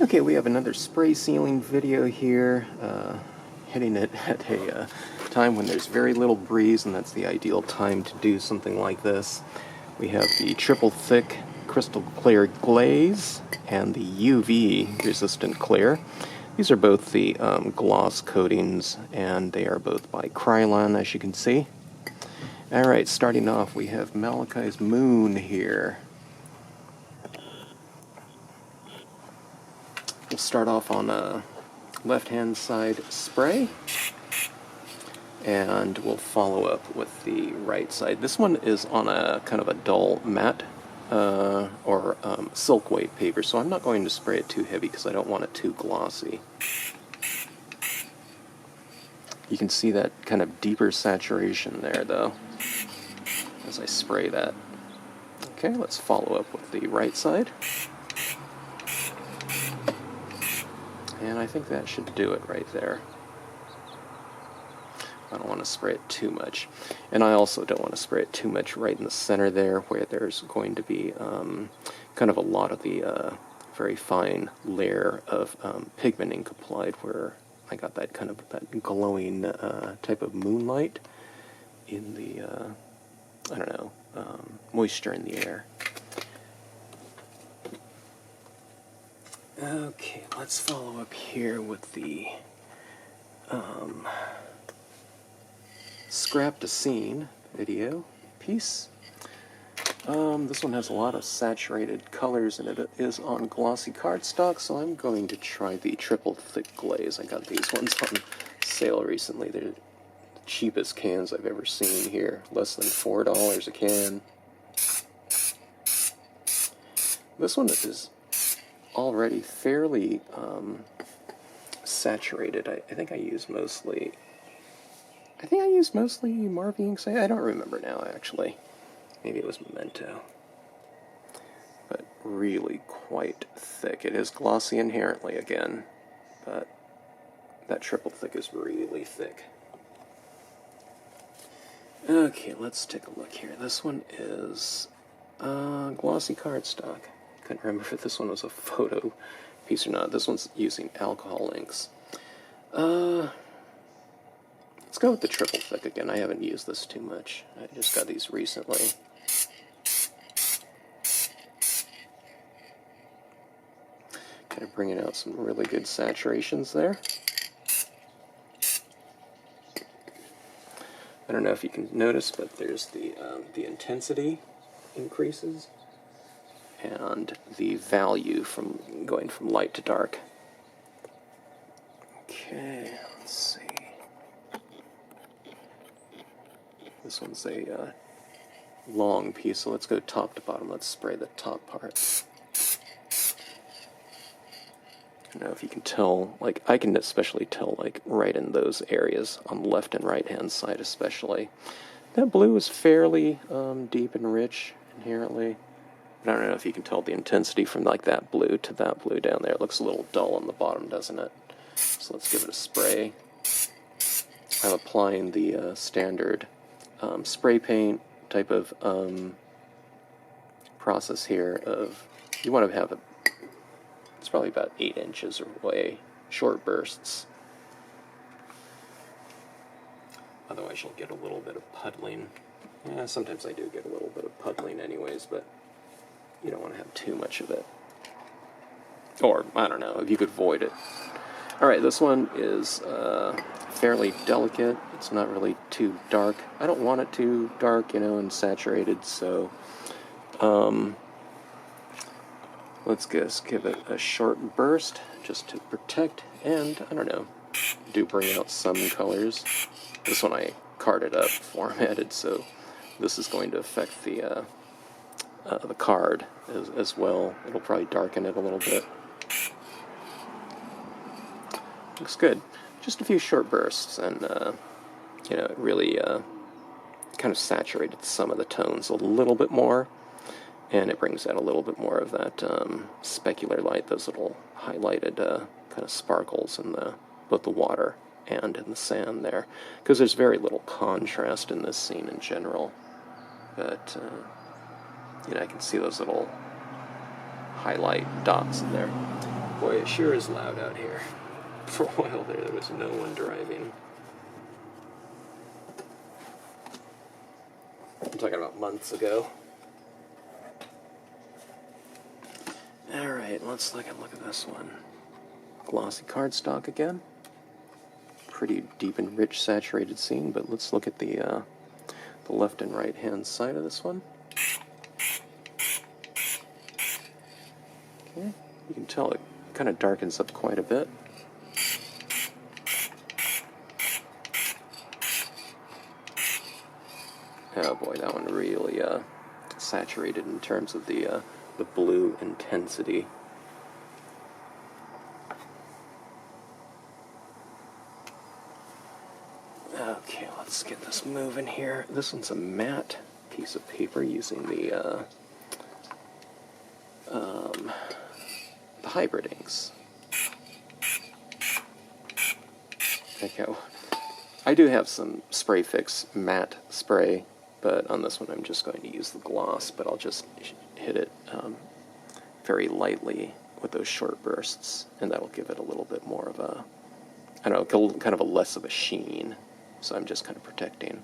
Okay, we have another spray sealing video here, hitting it at a time when there's very little breeze, and that's the ideal time to do something like this. We have the triple thick crystal clear glaze and the UV resistant clear. These are both the gloss coatings, and they are both by Krylon, as you can see. Alright, starting off, we have Malachi's Moon here. We'll start off on a left-hand side spray, and we'll follow up with the right side. This one is on a kind of a dull matte or silk weight paper, so I'm not going to spray it too heavy because I don't want it too glossy. You can see that kind of deeper saturation there, though, as I spray that. Okay, let's follow up with the right side. And I think that should do it right there. I don't want to spray it too much. And I also don't want to spray it too much right in the center there, where there's going to be kind of a lot of the very fine layer of pigment ink applied, where I got that kind of that glowing type of moonlight in the, I don't know, moisture in the air. Okay, let's follow up here with the Scrap to Scene video piece. This one has a lot of saturated colors, and it is on glossy cardstock, so I'm going to try the triple thick glaze. I got these ones on sale recently. They're the cheapest cans I've ever seen here, less than $4 a can. This one is already fairly saturated. I think I use mostly Marvy inks. I don't remember now, actually. Maybe it was Memento. But really quite thick. It is glossy inherently again, but that triple thick is really thick. Okay, let's take a look here. This one is glossy cardstock. Couldn't remember if this one was a photo piece or not. This one's using alcohol inks. Let's go with the triple thick again. I haven't used this too much. I just got these recently. Kind of bringing out some really good saturations there. I don't know if you can notice, but there's the intensity increases, and the value from going from light to dark. Okay, let's see. This one's a long piece, so let's go top to bottom. Let's spray the top part. I don't know if you can tell, like, I can especially tell, like, right in those areas, on the left and right hand side especially. That blue is fairly deep and rich inherently. But I don't know if you can tell the intensity from like that blue to that blue down there. It looks a little dull on the bottom, doesn't it? So let's give it a spray. I'm applying the standard spray paint type of process here of, you want to have it's probably about 8 inches away, short bursts. Otherwise you'll get a little bit of puddling. Yeah, sometimes I do get a little bit of puddling anyways, but you don't want to have too much of it. Or, I don't know, if you could avoid it. Alright, this one is fairly delicate. It's not really too dark. I don't want it too dark, you know, and saturated, so let's just give it a short burst just to protect, and, I don't know, do bring out some colors. This one I carded up, formatted, so this is going to affect the card as well. It'll probably darken it a little bit. Looks good. Just a few short bursts, and you know, it really kind of saturated some of the tones a little bit more, and it brings out a little bit more of that specular light, those little highlighted kind of sparkles in both the water and in the sand there, because there's very little contrast in this scene in general. But you know, I can see those little highlight dots in there. Boy, it sure is loud out here. For a while there was no one driving. I'm talking about months ago. Alright, let's look at this one. Glossy cardstock again. Pretty deep and rich saturated scene, but let's look at the left and right hand side of this one. Okay, you can tell it kind of darkens up quite a bit. Oh boy, that one really saturated in terms of the blue intensity. Okay, let's get this moving here. This one's a matte piece of paper using the hybrid inks. Okay, I do have some Spray Fix matte spray, but on this one I'm just going to use the gloss, but I'll just hit it very lightly with those short bursts, and that'll give it a little bit more of a, I don't know, kind of a less of a sheen. So I'm just kind of protecting.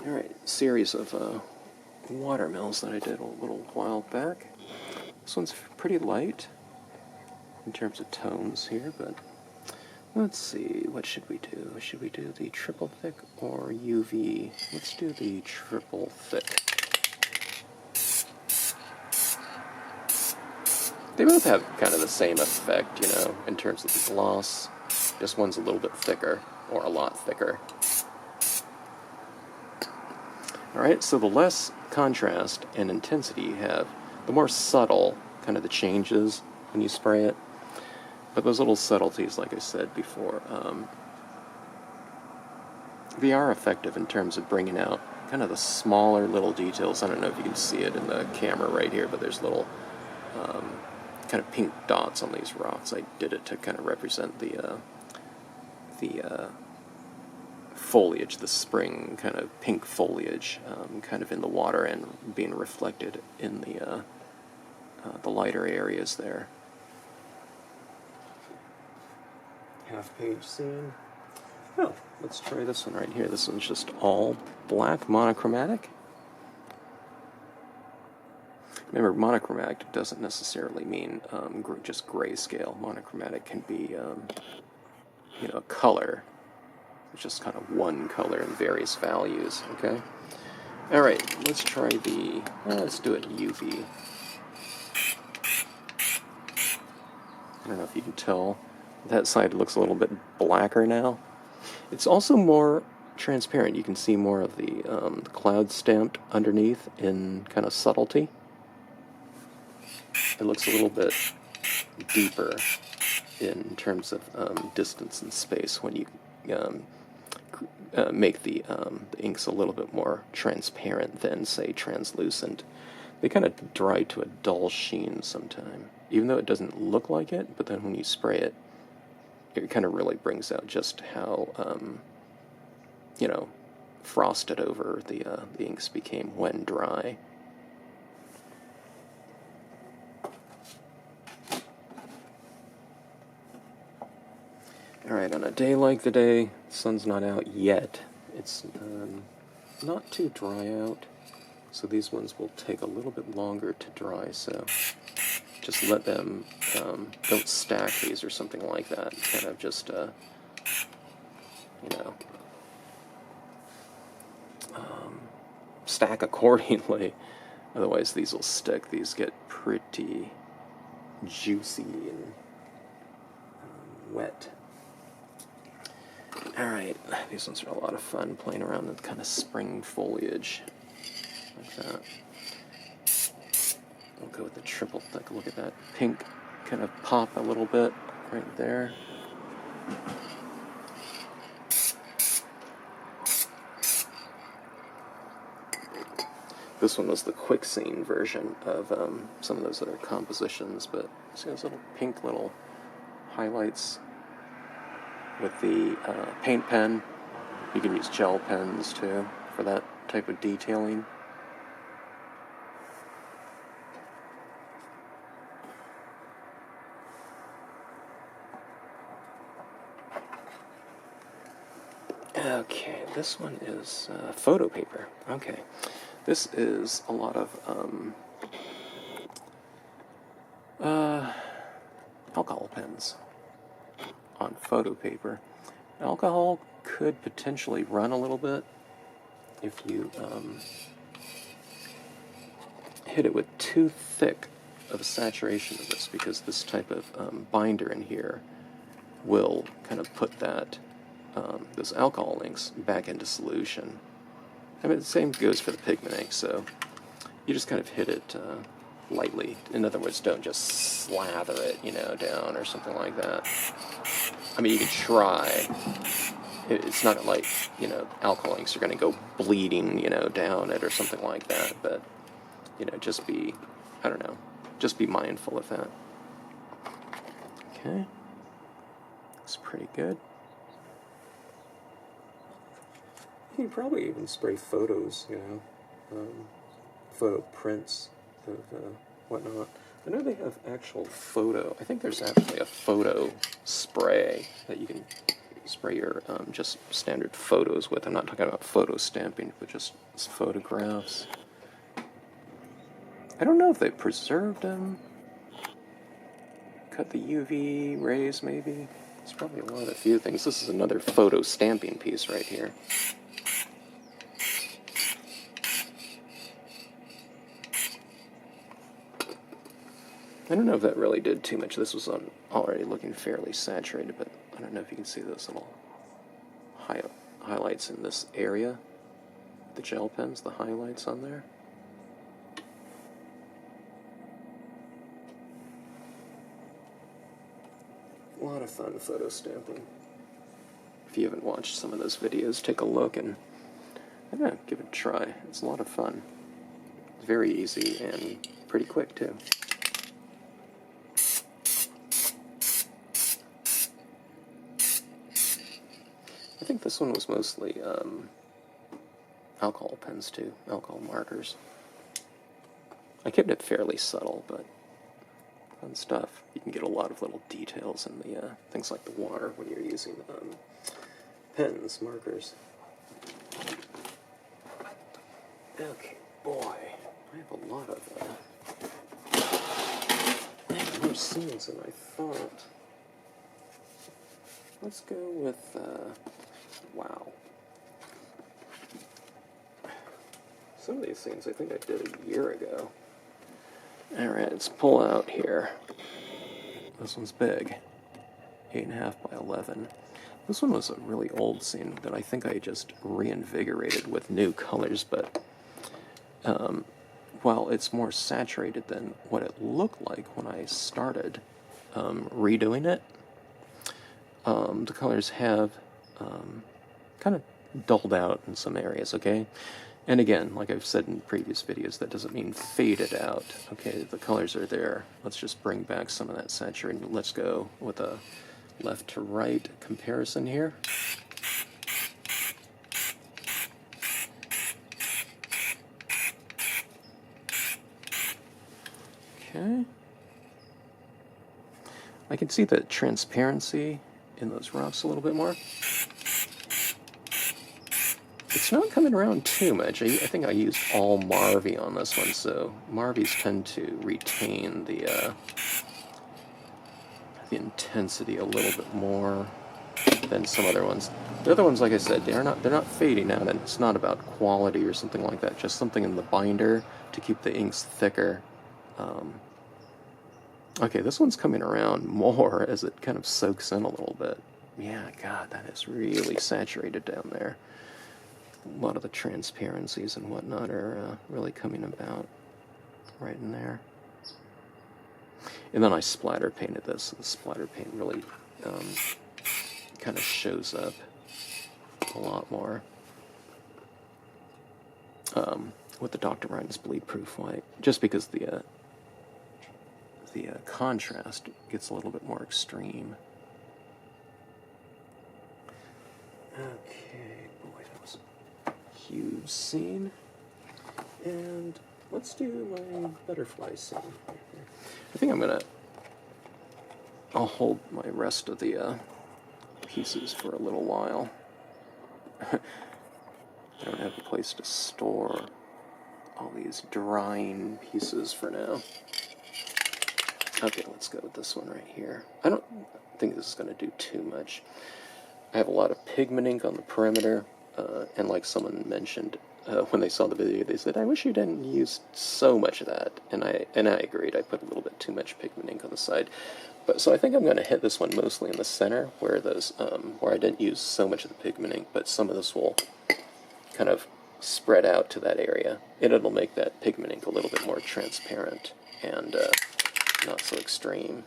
Alright, series of watermills that I did a little while back. This one's pretty light in terms of tones here, but let's see, what should we do? Should we do the triple thick or UV? Let's do the triple thick. They both have kind of the same effect, you know, in terms of the gloss. Just one's a little bit thicker, or a lot thicker. Alright, so the less contrast and intensity you have, the more subtle kind of the changes when you spray it. But those little subtleties, like I said before, they are effective in terms of bringing out kind of the smaller little details. I don't know if you can see it in the camera right here, but there's little kind of pink dots on these rocks. I did it to kind of represent the foliage, the spring kind of pink foliage, kind of in the water and being reflected in the lighter areas there. Half-page scene. Oh, let's try this one right here. This one's just all black, monochromatic. Remember, monochromatic doesn't necessarily mean just grayscale. Monochromatic can be, you know, a color. It's just kind of one color in various values, okay? Alright, let's try the, let's do it UV. I don't know if you can tell. That side looks a little bit blacker now. It's also more transparent. You can see more of the cloud stamped underneath in kind of subtlety. It looks a little bit deeper in terms of distance and space when you make the inks a little bit more transparent than, say, translucent. They kind of dry to a dull sheen sometime, even though it doesn't look like it, but then when you spray it, it kind of really brings out just how, you know, frosted over the inks became when dry. Alright, on a day like today, the sun's not out yet. It's not too dry out, so these ones will take a little bit longer to dry, so just let them, don't stack these or something like that. Kind of just, you know, stack accordingly. Otherwise these will stick. These get pretty juicy and wet. Alright, these ones are a lot of fun, playing around with kind of spring foliage like that. We'll go with the triple thick. Look at that pink kind of pop a little bit right there. This one was the quick scene version of some of those other compositions, but see those little pink little highlights with the paint pen. You can use gel pens too. for that type of detailing. Okay, this one is photo paper. Okay, this is a lot of alcohol pens on photo paper. Alcohol could potentially run a little bit if you hit it with too thick of a saturation of this, because this type of binder in here will kind of put that those alcohol inks back into solution. I mean, the same goes for the pigment ink, so you just kind of hit it lightly. In other words, don't just slather it, you know, down or something like that. I mean, you can try. It's not like, you know, alcohol inks are going to go bleeding, you know, down it or something like that, but, you know, just be, I don't know, just be mindful of that. Okay. Looks pretty good. You can probably even spray photos, you know, photo prints of whatnot. I know they have actual photo. I think there's actually a photo spray that you can spray your just standard photos with. I'm not talking about photo stamping, but just photographs. I don't know if they preserved them. Cut the UV rays, maybe. It's probably a lot of few things. This is another photo stamping piece right here. I don't know if that really did too much. This was already looking fairly saturated, but I don't know if you can see those little highlights in this area. The gel pens, the highlights on there. A lot of fun photo stamping. If you haven't watched some of those videos, take a look and, I don't know, give it a try. It's a lot of fun. It's very easy and pretty quick, too. I think this one was mostly alcohol pens too, alcohol markers. I kept it fairly subtle, but fun stuff. You can get a lot of little details in the things like the water when you're using pens, markers. Okay, boy, I have a lot of I have more scenes than I thought. Let's go with wow. Some of these things I think I did a year ago. Alright, let's pull out here. This one's big. 8.5 by 11. This one was a really old scene that I think I just reinvigorated with new colors, but while it's more saturated than what it looked like when I started redoing it, the colors have kind of dulled out in some areas, okay? And again, like I've said in previous videos, that doesn't mean faded out, okay? The colors are there. Let's just bring back some of that saturation. Let's go with a left to right comparison here. Okay. I can see the transparency in those rocks a little bit more. It's not coming around too much. I think I used all Marvy on this one, so Marvies tend to retain the intensity a little bit more than some other ones. The other ones, like I said, they're not fading out, and it's not about quality or something like that. Just something in the binder to keep the inks thicker. Okay, this one's coming around more as it kind of soaks in a little bit. Yeah, God, that is really saturated down there. A lot of the transparencies and whatnot are really coming about right in there. And then I splatter painted this. The splatter paint really kind of shows up a lot more with the Dr. Ryan's bleed proof white, just because the contrast gets a little bit more extreme. Okay, boy, that was you've seen. And let's do my butterfly scene. I think I'll hold my rest of the pieces for a little while. I don't have a place to store all these drying pieces for now. Okay, let's go with this one right here. I don't think this is going to do too much. I have a lot of pigment ink on the perimeter, and like someone mentioned when they saw the video, they said, I wish you didn't use so much of that. And I agreed. I put a little bit too much pigment ink on the side. So I think I'm going to hit this one mostly in the center, where where I didn't use so much of the pigment ink, but some of this will kind of spread out to that area, and it'll make that pigment ink a little bit more transparent and not so extreme.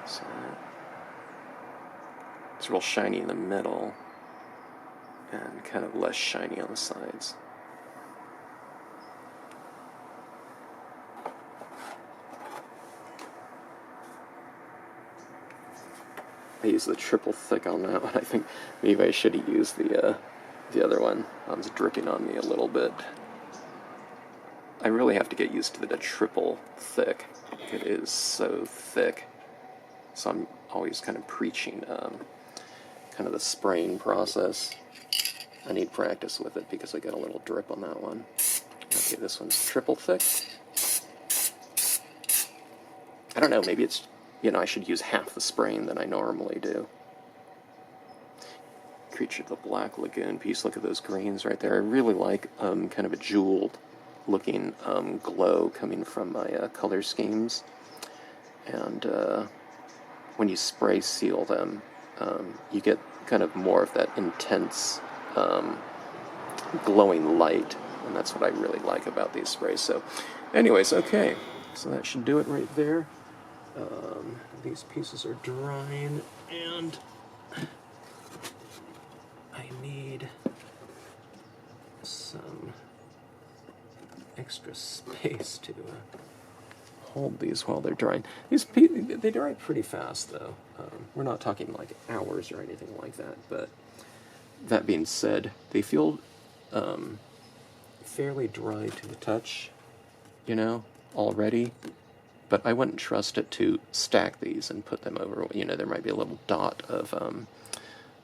So it's real shiny in the middle and kind of less shiny on the sides. I used the triple thick on that one. I think maybe I should have used the other one. It was dripping on me a little bit. I really have to get used to the triple thick. It is so thick. So I'm always kind of preaching kind of the spraying process. I need practice with it because I got a little drip on that one. Okay, this one's triple thick. I don't know, maybe it's, I should use half the spraying than I normally do. Creature of the Black Lagoon piece, look at those greens right there. I really like kind of a jeweled looking glow coming from my color schemes. And when you spray seal them, you get kind of more of that intense glowing light, and that's what I really like about these sprays. So anyways, okay, so that should do it right there. These pieces are drying, and I need some extra space to hold these while they're drying. They dry pretty fast, though. We're not talking like hours or anything like that, but that being said, they feel fairly dry to the touch, already. But I wouldn't trust it to stack these and put them over. There might be a little dot of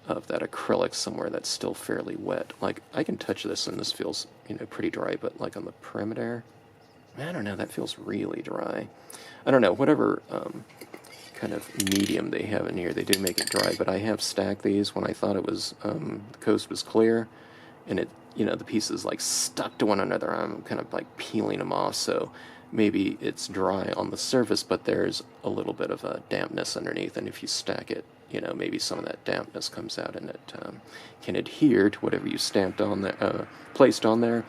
that acrylic somewhere that's still fairly wet. Like, I can touch this and this feels, pretty dry, but like on the perimeter, I don't know, that feels really dry. I don't know, whatever kind of medium they have in here, they do make it dry, but I have stacked these when I thought it was, the coast was clear, and it, the pieces like stuck to one another. I'm kind of like peeling them off, so maybe it's dry on the surface, but there's a little bit of a dampness underneath, and if you stack it, maybe some of that dampness comes out, and it can adhere to whatever you stamped on there, placed on there.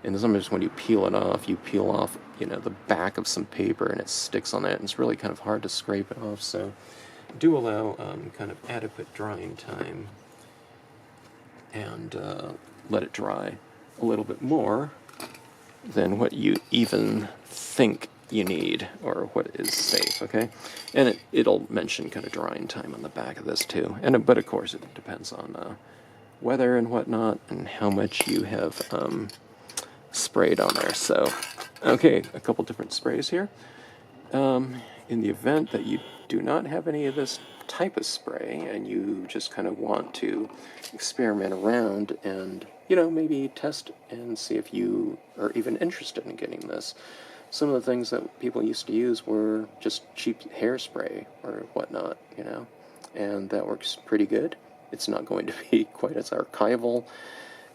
And sometimes when you peel it off, you peel off, the back of some paper, and it sticks on that, and it's really kind of hard to scrape it off. So do allow kind of adequate drying time, and let it dry a little bit more than what you even think you need, or what is safe, okay? And it'll mention kind of drying time on the back of this too. But of course it depends on weather and whatnot, and how much you have sprayed on there. So, okay, a couple different sprays here. In the event that you do not have any of this type of spray, and you just kind of want to experiment around and, maybe test and see if you are even interested in getting this. Some of the things that people used to use were just cheap hairspray or whatnot, and that works pretty good. It's not going to be quite as archival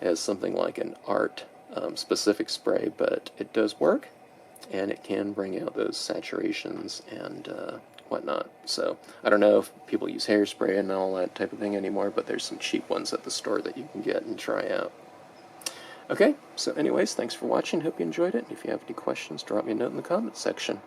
as something like an art specific spray, but it does work, and it can bring out those saturations and whatnot. So I don't know if people use hairspray and all that type of thing anymore, but there's some cheap ones at the store that you can get and try out. Okay, so anyways, thanks for watching. Hope you enjoyed it. If you have any questions, drop me a note in the comments section.